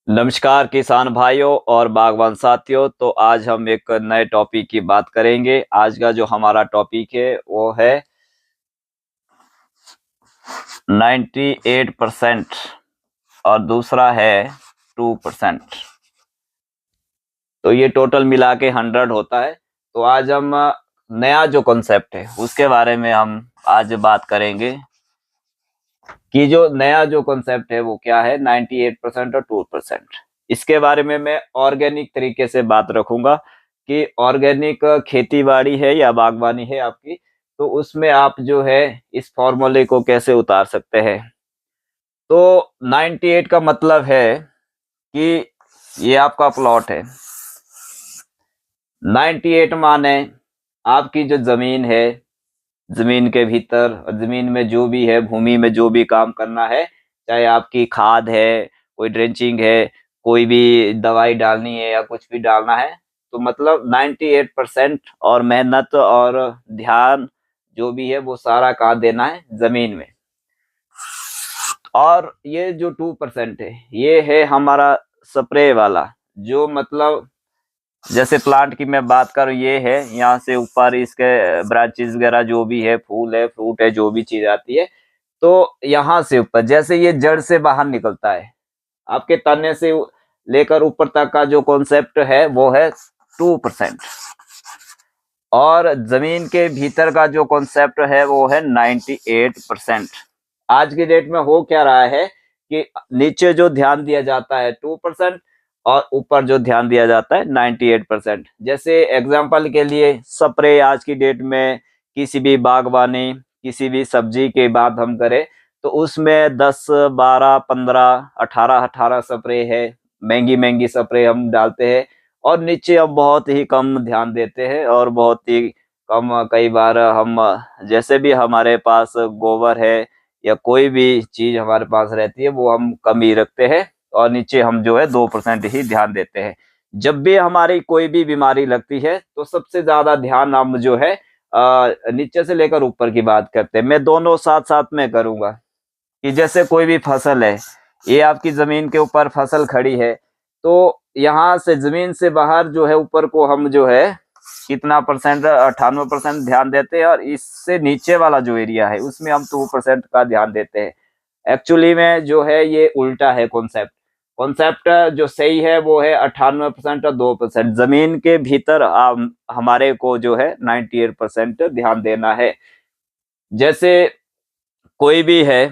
नमस्कार किसान भाइयों और बागवान साथियों। तो आज हम एक नए टॉपिक की बात करेंगे। आज का जो हमारा टॉपिक है वो है 98% और दूसरा है 2%। तो ये टोटल मिला के 100 होता है। तो आज हम नया जो कॉन्सेप्ट है उसके बारे में हम आज बात करेंगे कि जो नया जो कॉन्सेप्ट है वो क्या है, 98% और 2%। इसके बारे में मैं ऑर्गेनिक तरीके से बात रखूंगा कि ऑर्गेनिक खेती बाड़ी है या बागवानी है आपकी, तो उसमें आप जो है इस फॉर्मूले को कैसे उतार सकते हैं। तो 98 का मतलब है कि ये आपका प्लॉट है। 98 माने आपकी जो जमीन है, जमीन के भीतर जमीन में जो भी है, भूमि में जो भी काम करना है, चाहे आपकी खाद है, कोई ड्रेंचिंग है, कोई भी दवाई डालनी है या कुछ भी डालना है, तो मतलब 98% और मेहनत और ध्यान जो भी है वो सारा कहाँ देना है, जमीन में। और ये जो 2% है ये है हमारा स्प्रे वाला, जो मतलब जैसे प्लांट की मैं बात करूँ, ये है यहाँ से ऊपर इसके ब्रांचेस वगैरह जो भी है, फूल है, फ्रूट है, जो भी चीज आती है, तो यहाँ से ऊपर जैसे ये जड़ से बाहर निकलता है, आपके तने से लेकर ऊपर तक का जो कॉन्सेप्ट है वो है 2%। और जमीन के भीतर का जो कॉन्सेप्ट है वो है 98%। आज की डेट में हो क्या रहा है कि नीचे जो ध्यान दिया जाता है 2% और ऊपर जो ध्यान दिया जाता है 98%। जैसे एग्जांपल के लिए स्प्रे, आज की डेट में किसी भी बागवानी, किसी भी सब्जी की बात हम करें तो उसमें 10, 12, 15, 18 स्प्रे है, महंगी महंगी स्प्रे हम डालते हैं। और नीचे अब बहुत ही कम ध्यान देते हैं और बहुत ही कम, कई बार हम जैसे भी हमारे पास गोबर है या कोई भी चीज हमारे पास रहती है वो हम कम ही रखते हैं और नीचे हम जो है 2% ही ध्यान देते हैं। जब भी हमारी कोई भी बीमारी लगती है तो सबसे ज्यादा ध्यान हम जो है नीचे से लेकर ऊपर की बात करते हैं। मैं दोनों साथ साथ में करूंगा कि जैसे कोई भी फसल है, ये आपकी जमीन के ऊपर फसल खड़ी है, तो यहाँ से जमीन से बाहर जो है ऊपर को हम जो है कितना परसेंट, 98% ध्यान देते हैं, और इससे नीचे वाला जो एरिया है उसमें हम 2% का ध्यान देते हैं। एक्चुअली में जो है ये उल्टा है कॉन्सेप्ट। कॉन्सेप्ट जो सही है वो है 98% और 2%। जमीन के भीतर हमारे को जो है 98% ध्यान देना है। जैसे कोई भी है,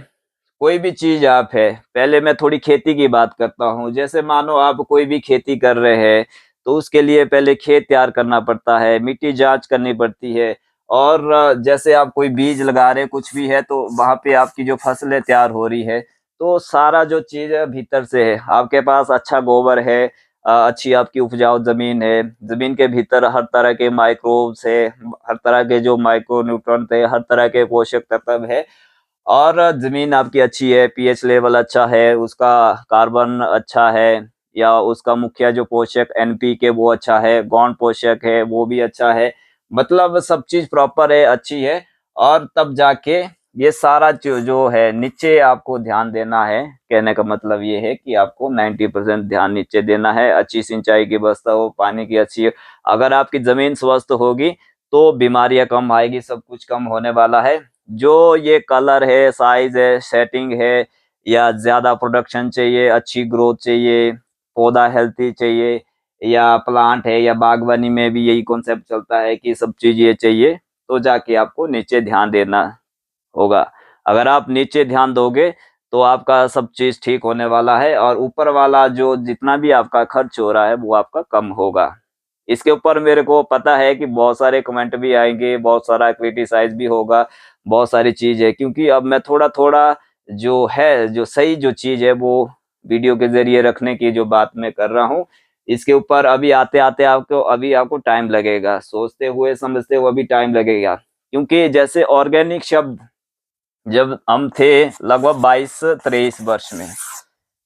कोई भी चीज आप है, पहले मैं थोड़ी खेती की बात करता हूँ। जैसे मानो आप कोई भी खेती कर रहे हैं तो उसके लिए पहले खेत तैयार करना पड़ता है, मिट्टी जांच करनी पड़ती है। और जैसे आप कोई बीज लगा रहे कुछ भी है तो वहां पे आपकी जो फसलें तैयार हो रही है, तो सारा जो चीज है भीतर से है, आपके पास अच्छा गोबर है, अच्छी आपकी उपजाऊ जमीन है, जमीन के भीतर हर तरह के माइक्रोब्स है, हर तरह के जो माइक्रो न्यूट्रंट है, हर तरह के पोषक तत्व है। और जमीन आपकी अच्छी है, पीएच लेवल अच्छा है, उसका कार्बन अच्छा है, या उसका मुख्य जो पोषक एनपीके वो अच्छा है, गौण पोषक है वो भी अच्छा है, मतलब सब चीज प्रॉपर है, अच्छी है। और तब जाके ये सारा जो है नीचे आपको ध्यान देना है। कहने का मतलब ये है कि आपको 90% ध्यान नीचे देना है। अच्छी सिंचाई की व्यवस्था हो, पानी की अच्छी हो। अगर आपकी जमीन स्वस्थ होगी तो बीमारियां कम आएगी, सब कुछ कम होने वाला है। जो ये कलर है, साइज है, सेटिंग है, या ज्यादा प्रोडक्शन चाहिए, अच्छी ग्रोथ चाहिए, पौधा हेल्थी चाहिए, या प्लांट है या बागवानी में भी यही कॉन्सेप्ट चलता है कि सब चीज ये चाहिए, तो जाके आपको नीचे ध्यान देना होगा। अगर आप नीचे ध्यान दोगे तो आपका सब चीज ठीक होने वाला है, और ऊपर वाला जो जितना भी आपका खर्च हो रहा है वो आपका कम होगा। इसके ऊपर मेरे को पता है कि बहुत सारे कमेंट भी आएंगे, बहुत सारा क्रिटिसाइज भी होगा, बहुत सारी चीज है, क्योंकि अब मैं थोड़ा थोड़ा जो है, जो सही जो चीज है वो वीडियो के जरिए रखने की जो बात मैं कर रहा हूँ। इसके ऊपर अभी आते आते आपको टाइम लगेगा, सोचते हुए समझते हुए अभी टाइम लगेगा। क्योंकि जैसे ऑर्गेनिक शब्द जब हम थे लगभग 22-23 वर्ष में,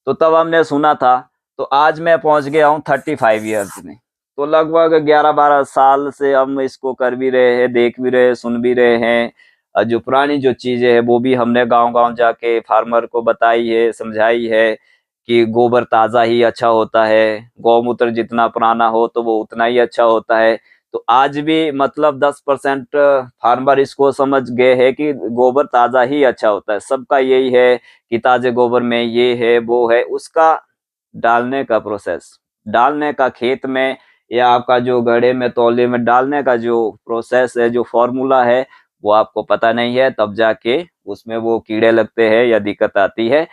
तो तब हमने सुना था। तो आज मैं पहुंच गया हूँ 35 ईयर्स में, तो लगभग 11-12 साल से हम इसको कर भी रहे हैं, देख भी रहे हैं, सुन भी रहे हैं। जो पुरानी जो चीजें हैं वो भी हमने गांव गांव जाके फार्मर को बताई है, समझाई है कि गोबर ताज़ा ही अच्छा होता है, गौमूत्र जितना पुराना हो तो वो उतना ही अच्छा होता है। तो आज भी मतलब 10% फार्मर इसको समझ गए हैं कि गोबर ताज़ा ही अच्छा होता है। सबका यही है कि ताज़े गोबर में ये है, वो है, उसका डालने का प्रोसेस, डालने का खेत में या आपका जो घड़े में, तौलिए में डालने का जो प्रोसेस है, जो फ़ॉर्मूला है, वो आपको पता नहीं है, तब जाके उसमें वो कीड़े लगते हैं या दिक्कत आती है।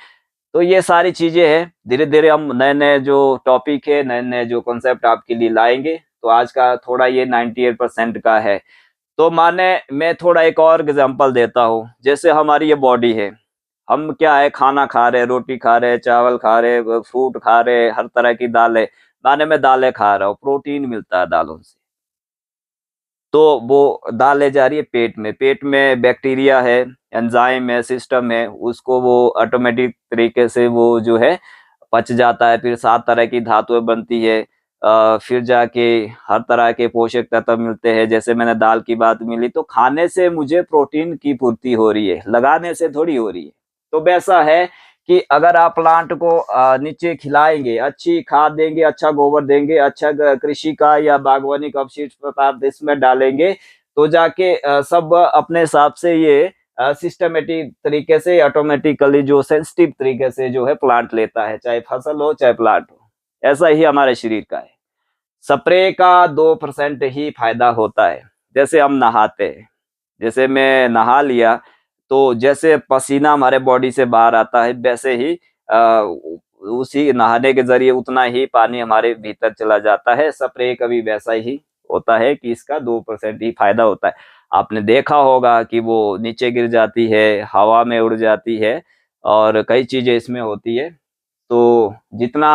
तो ये सारी चीज़ें हैं, धीरे-धीरे हम नए-नए जो टॉपिक है, नए-नए जो कॉन्सेप्ट आपके लिए लाएँगे। तो आज का थोड़ा ये 98% का है। तो माने मैं थोड़ा एक और एग्ज़ाम्पल देता हूँ, जैसे हमारी ये बॉडी है, हम क्या है खाना खा रहे हैं, रोटी खा रहे हैं, चावल खा रहे हैं, फ्रूट खा रहे हैं, हर तरह की दालें, माने मैं दालें खा रहा हूँ, प्रोटीन मिलता है दालों से। तो वो दालें जा रही है पेट में बैक्टीरिया है, एंजाइम है, सिस्टम है, उसको वो ऑटोमेटिक तरीके से वो जो है पच जाता है, फिर 7 तरह की धातुएँ बनती है। फिर जाके हर तरह के पोषक तत्व मिलते हैं, जैसे मैंने दाल की बात मिली, तो खाने से मुझे प्रोटीन की पूर्ति हो रही है, लगाने से थोड़ी हो रही है। तो वैसा है कि अगर आप प्लांट को नीचे खिलाएँगे, अच्छी खाद देंगे, अच्छा गोबर देंगे, अच्छा ग कृषि का या बागवानी का अपशिष्ट पदार्थ इसमें डालेंगे, तो जाके सब अपने हिसाब से ये सिस्टमैटिक तरीके से ऑटोमेटिकली जो सेंसिटिव तरीके से जो है प्लांट लेता है, चाहे फसल हो, चाहे प्लांट हो। ऐसा ही हमारे शरीर का है। स्प्रे का 2% ही फ़ायदा होता है। जैसे हम नहाते हैं, जैसे मैं नहा लिया, तो जैसे पसीना हमारे बॉडी से बाहर आता है, वैसे ही उसी नहाने के ज़रिए उतना ही पानी हमारे भीतर चला जाता है। स्प्रे का भी वैसा ही होता है कि इसका 2% ही फ़ायदा होता है। आपने देखा होगा कि वो नीचे गिर जाती है, हवा में उड़ जाती है और कई चीज़ें इसमें होती है। तो जितना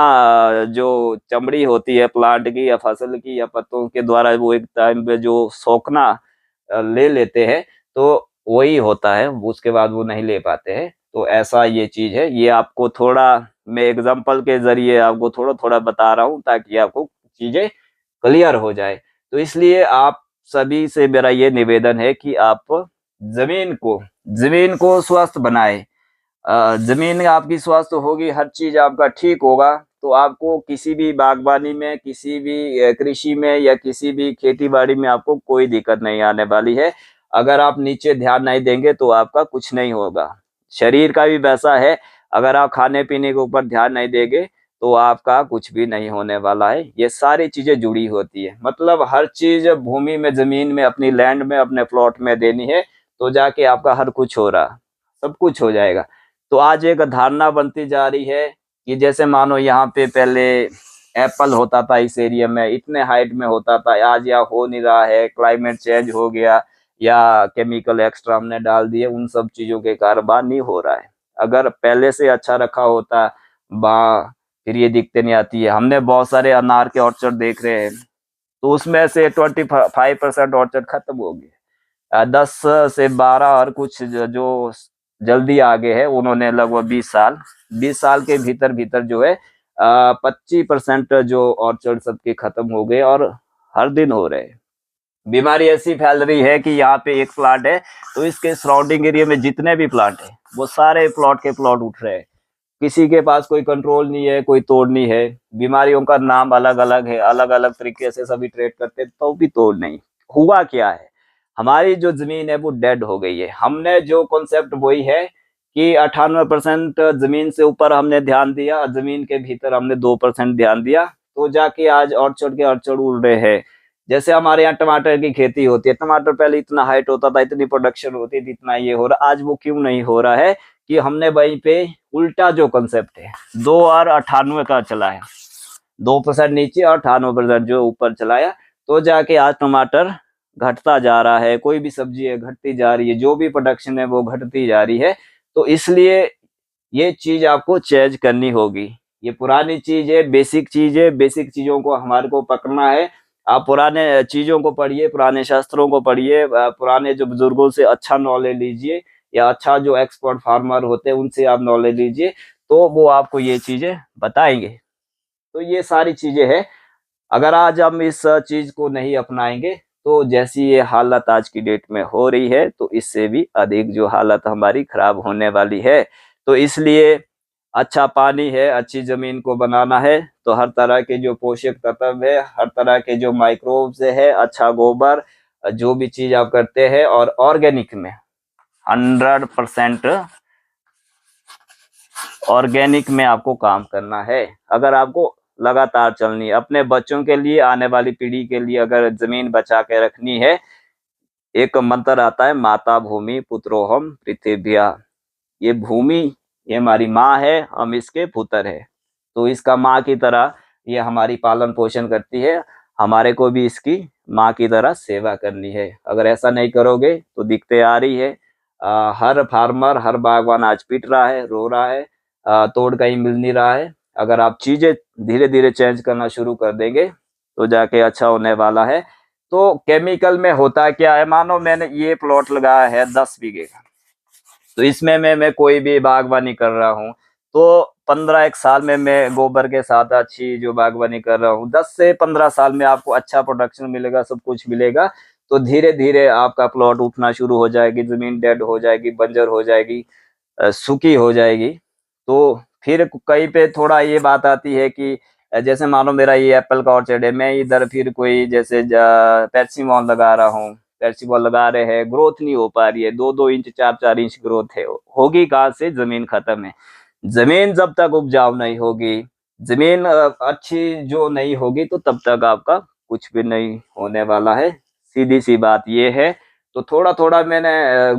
जो चमड़ी होती है प्लांट की या फसल की या पत्तों के द्वारा वो एक टाइम पे जो सोखना ले लेते हैं, तो वही होता है, उसके बाद वो नहीं ले पाते हैं। तो ऐसा ये चीज़ है, ये आपको थोड़ा मैं एग्ज़ाम्पल के ज़रिए आपको थोड़ा-थोड़ा बता रहा हूँ ताकि आपको चीज़ें क्लियर हो जाए। तो इसलिए आप सभी से मेरा ये निवेदन है कि आप ज़मीन को ज़मीन को स्वस्थ बनाएँ। ज़मीन आपकी स्वस्थ होगी, हर चीज़ आपका ठीक होगा, तो आपको किसी भी बागवानी में, किसी भी कृषि में या किसी भी खेती-बाड़ी में आपको कोई दिक्कत नहीं आने वाली है। अगर आप नीचे ध्यान नहीं देंगे तो आपका कुछ नहीं होगा। शरीर का भी वैसा है, अगर आप खाने-पीने के ऊपर ध्यान नहीं देंगे, तो आपका कुछ भी नहीं होने वाला है। ये सारी चीज़ें जुड़ी होती है, मतलब हर चीज़ भूमि में, ज़मीन में, अपनी लैंड में, अपने प्लॉट में देनी है, तो जाके आपका हर कुछ हो रहा, सब कुछ हो जाएगा। तो आज एक धारणा बनती जा रही है कि जैसे मानो यहाँ पे पहले एप्पल होता था इस एरिया में, इतने हाइट में होता था, आज यहाँ हो नहीं रहा है, क्लाइमेट चेंज हो गया या केमिकल एक्स्ट्रा हमने डाल दिए, उन सब चीज़ों के कारण नहीं हो रहा है। अगर पहले से अच्छा रखा होता फिर ये दिक्कतें नहीं आती है। हमने बहुत सारे अनार के ऑर्चर्ड देख रहे हैं, तो उसमें से 25% ऑर्चर्ड खत्म हो गए। 10 से 12 और कुछ जो जल्दी आगे है उन्होंने लगभग 20 साल के भीतर जो है 25% जो ऑर्चर्ड सबके खत्म हो गए और हर दिन हो रहे हैं। बीमारी ऐसी फैल रही है कि यहाँ पे एक प्लांट है तो इसके सराउंडिंग एरिया में जितने भी प्लांट है वो सारे प्लॉट के प्लॉट उठ रहे हैं। किसी के पास कोई कंट्रोल नहीं है, कोई तोड़ नहीं है। बीमारियों का नाम अलग-अलग है, अलग-अलग तरीके से सभी ट्रीट करते हैं तो भी तोड़ नहीं। हुआ क्या है? हमारी जो ज़मीन है वो डेड हो गई है। हमने जो कॉन्सेप्ट वही है कि 98% ज़मीन से ऊपर हमने ध्यान दिया, ज़मीन के भीतर हमने 2% ध्यान दिया, तो जाके आज ऑर्चर्ड के ऑर्चर्ड उड़ रहे हैं। जैसे हमारे यहाँ टमाटर की खेती होती है, टमाटर पहले इतना हाइट होता था, इतनी प्रोडक्शन होती थी, इतना ये हो रहा, आज वो क्यों नहीं हो रहा है कि हमने वहीं पे उल्टा जो कॉन्सेप्ट है 2 और 98 का चला है, 2% नीचे और 98% जो ऊपर चलाया, तो जाके आज टमाटर घटता जा रहा है, कोई भी सब्जी है घटती जा रही है, जो भी प्रोडक्शन है वो घटती जा रही है। तो इसलिए ये चीज़ आपको चेंज करनी होगी। ये पुरानी चीज़ है, बेसिक चीज़ है, बेसिक चीज़ों को हमारे को पकड़ना है। आप पुराने चीज़ों को पढ़िए, पुराने शास्त्रों को पढ़िए, पुराने जो बुजुर्गों से अच्छा नॉलेज लीजिए या अच्छा जो एक्सपर्ट फार्मर होते हैं उनसे आप नॉलेज लीजिए, तो वो आपको ये चीज़ें बताएँगे। तो ये सारी चीज़ें हैं, अगर आज हम इस चीज़ को नहीं अपनाएँगे, तो जैसी ये हालत आज की डेट में हो रही है, तो इससे भी अधिक जो हालत हमारी खराब होने वाली है। तो इसलिए अच्छा पानी है, अच्छी जमीन को बनाना है, तो हर तरह के जो पोषक तत्व है, हर तरह के जो माइक्रोब्स है, अच्छा गोबर, जो भी चीज आप करते हैं, और ऑर्गेनिक में 100% ऑर्गेनिक में आपको काम करना है। अगर आपको लगातार चलनी है, अपने बच्चों के लिए, आने वाली पीढ़ी के लिए अगर जमीन बचा के रखनी है, एक मंत्र आता है, माता भूमि पुत्रोहम पृथिव्या। ये भूमि, ये हमारी माँ है, हम इसके पुत्र है, तो इसका माँ की तरह ये हमारी पालन पोषण करती है, हमारे को भी इसकी माँ की तरह सेवा करनी है। अगर ऐसा नहीं करोगे तो दिक्कतें आ रही है। हर फार्मर, हर बागवान आज पीट रहा है, रो रहा है, तोड़ कहीं मिल नहीं रहा है। अगर आप चीजें धीरे धीरे चेंज करना शुरू कर देंगे तो जाके अच्छा होने वाला है। तो केमिकल में होता क्या है, मानो मैंने ये प्लॉट लगाया है 10 बीघे का, तो इसमें मैं कोई भी बागवानी कर रहा हूँ, तो 15 एक साल में मैं गोबर के साथ अच्छी जो बागवानी कर रहा हूँ, 10 से 15 साल में आपको अच्छा प्रोडक्शन मिलेगा, सब कुछ मिलेगा। तो धीरे धीरे आपका प्लॉट उठना शुरू हो जाएगी, जमीन डेड हो जाएगी, बंजर हो जाएगी, सूखी हो जाएगी। तो फिर कहीं पे थोड़ा ये बात आती है कि जैसे मानो मेरा ये एप्पल का ऑर्चर्ड है, मैं इधर फिर कोई जैसे पेर्सिमोन लगा रहा हूँ, पेर्सिमोन लगा रहे हैं, ग्रोथ नहीं हो पा रही है, 2-2 इंच 4-4 इंच ग्रोथ है, होगी कहाँ से, जमीन खत्म है। जमीन जब तक उपजाऊ नहीं होगी, जमीन अच्छी जो नहीं होगी, तो तब तक आपका कुछ भी नहीं होने वाला है। सीधी सी बात ये है। तो थोड़ा थोड़ा मैंने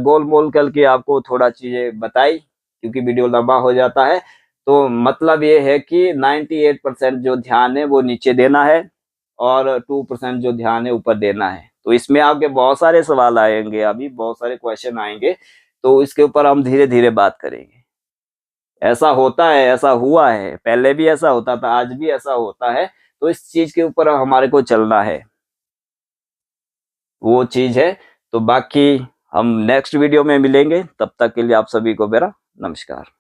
गोल मोल करके आपको थोड़ा चीजें बताई, क्योंकि वीडियो लंबा हो जाता है। तो मतलब ये है कि 98% जो ध्यान है वो नीचे देना है, और 2% जो ध्यान है ऊपर देना है। तो इसमें आपके बहुत सारे सवाल आएंगे, अभी बहुत सारे क्वेश्चन आएंगे, तो इसके ऊपर हम धीरे धीरे बात करेंगे। ऐसा होता है, ऐसा हुआ है, पहले भी ऐसा होता था, आज भी ऐसा होता है। तो इस चीज के ऊपर हमारे को चलना है, वो चीज है। तो बाकी हम नेक्स्ट वीडियो में मिलेंगे, तब तक के लिए आप सभी को मेरा नमस्कार।